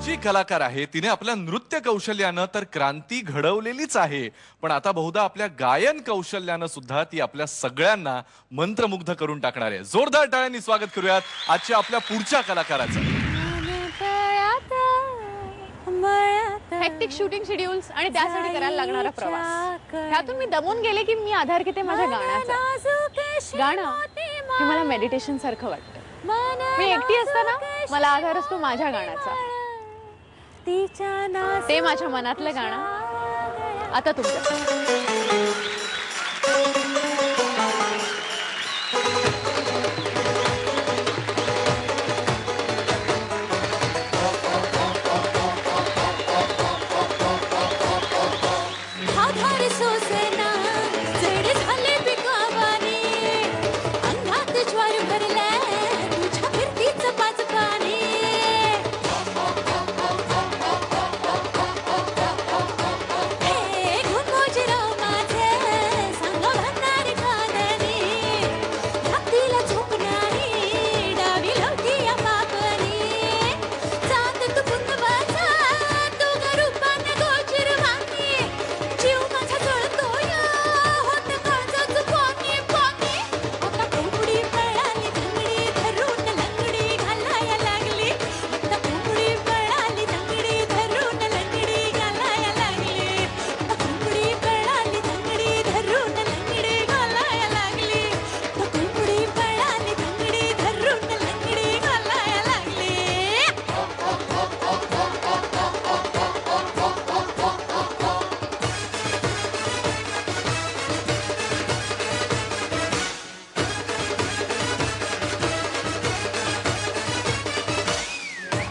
जी कलाकार आहे तिने आपल्या नृत्य कौशल्यानं तर क्रांती घडवलेलीच आहे, पण आता बहुधा आपल्या गायन कौशल्यानं सुद्धा ती आपल्या सगळ्यांना मंत्रमुग्ध करून टाकणार आहे. जोरदार टाळ्यांनी स्वागत करूयात आजच्या आपल्या पुढच्या कलाकाराचं. हेक्टिक शूटिंग शेड्यूल्स आणि त्यासाठी करायला लागणारा प्रवास, ह्यातून मी दमून गेले की मी आधार घेते माझ्या गाण्याचा. गाणं हे मला मेडिटेशन सारखं वाटतं. मी एकटी असताना मला आधार असतो माझ्या गाण्याचा. ते माझ्या मनातलं गाणं आता तुमच्या.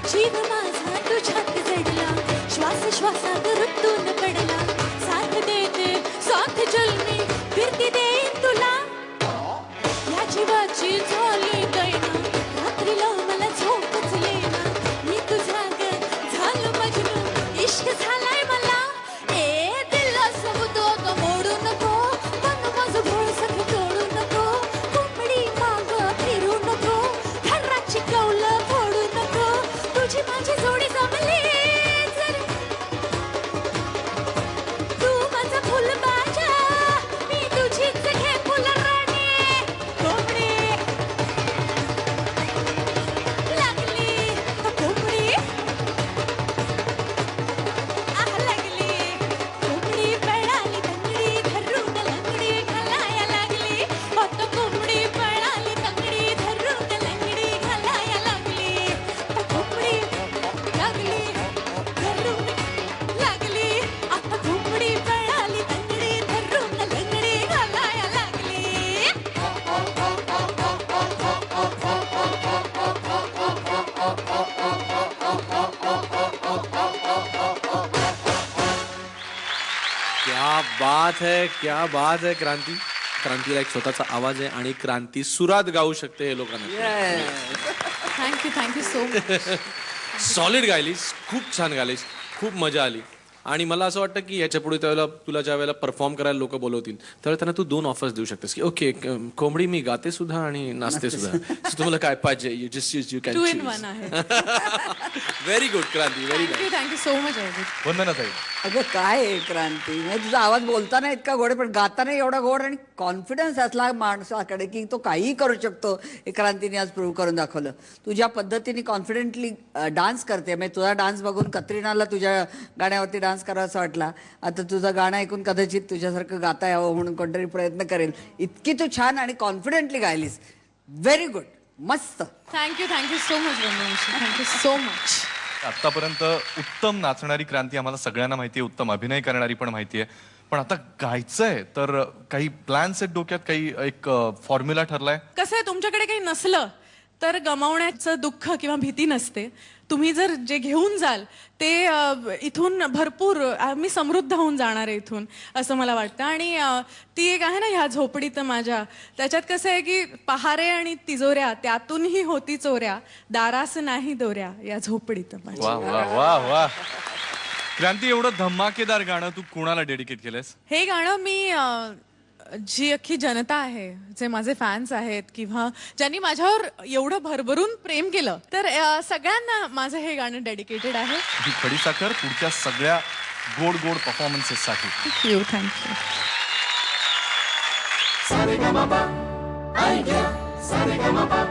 जीव माझा तुझ्यात जडला, श्वास श्वासात ऋतून पडला, साथ देते साथ जलमी फिरती देईन तुला. या जीवाची झाली दैना, रात्रीला मला झोपच येईना. मी तुझा ग झालो मजनू, इश्क झालाय मला. ए दिला सबुतो तो मोडू नको, मन माझं भोळ सखी तोडू नको. कोंबडी माग फिरू नको, हर्राची कौलं फोडू नको. तुझी माझी जोडी जमली जर, तू माझा फुल बाजा, मी तुझीच घे फुलराणी. कोंबडी लागली कोंबडी, आह लागली कोंबडी, पळाली तंगडी धरून लंगडी घालाया लागली. आता कोंबडी पळाली तंगडी धरून लंगडी घालाया लागली. कोंबडी लागली धरून लागली, आता कोंबडी पळाली तंगडी धरून लंगडी घालाया लागली. क्या बात है, क्या बात है. क्रांतीला एक स्वतःचा आवाज आहे आणि क्रांती सुरात गाऊ शकते. हे लोकांना थँक्यू सो मच. सॉलिड गायलीस, खूप छान गायलीस, खूप मजा आली. आणि मला असं वाटतं की याच्या पुढे त्यावेळेला तुला ज्या वेळेला परफॉर्म करायला लोक बोलवतील त्यावेळेला त्यांना तू 2 ऑफर्स देऊ शकतेस की ओके कोंबडी मी गाते सुद्धा आणि नाचते सुद्धा. So तुम्हाला काय पाहिजे you just you can 2 in 1 आहे. Very good Kranti, very good. Thank you so much. Vandana ताई, अगं काय आहे क्रांती, म्हणजे तुझा आवाज बोलताना इतका गोड आहे पण गाताना एवढा गोड आणि कॉन्फिडन्स असला माणसाकडे की तो काहीही करू शकतो. हे क्रांतीने आज प्रूव्ह करून दाखवलं. तू ज्या पद्धतीने कॉन्फिडेंटली डान्स करते, म्हणजे तुझा डान्स बघून कत्रिनाला तुझ्या गाण्यावरती डान्स करावासा वाटला. आता तुझं गाणं ऐकून कदाचित तुझ्यासारखं गाता यावं म्हणून कोणतरी प्रयत्न करेल. इतकी तू छान आणि कॉन्फिडेंटली गायलीस. व्हेरी गुड, मस्त. Thank you so much Vandana. Thank you so much. आतापर्यंत उत्तम नाचणारी क्रांती आम्हाला सगळ्यांना माहिती आहे, उत्तम अभिनय करणारी पण माहिती आहे, पण आता गायचंय तर काही प्लॅन्स आहेत डोक्यात, काही एक फॉर्म्युला ठरलाय? कसं आहे, तुमच्याकडे काही नसलं तर गमावण्याचं दुःख किंवा भीती नसते. तुम्ही जर जे घेऊन जाल ते इथून भरपूर मी समृद्ध होऊन जाणार आहे इथून, असं मला वाटतं. आणि ती एक आहे ना ह्या झोपडीत माझ्या, त्याच्यात कसं आहे की पहारे आणि तिजोऱ्या त्यातूनही होती चोऱ्या, दारास नाही दोऱ्या या झोपडीत माझ्या. वा वा वा वा. क्रांती, एवढं धमाकेदार गाणं तू कोणाला डेडिकेट केलंयस? हे गाणं मी जी अख्खी जनता आहे, जे माझे फॅन्स आहेत किंवा ज्यांनी माझ्यावर एवढं भरभरून प्रेम केलं, तर सगळ्यांना माझं हे गाणं डेडिकेटेड आहे. ही खडीसाखर पुढच्या सगळ्या गोड गोड परफॉर्मन्सेससाठी. Thank you thank you. Sa re ga ma pa, ay yeah. Sa re ga ma pa,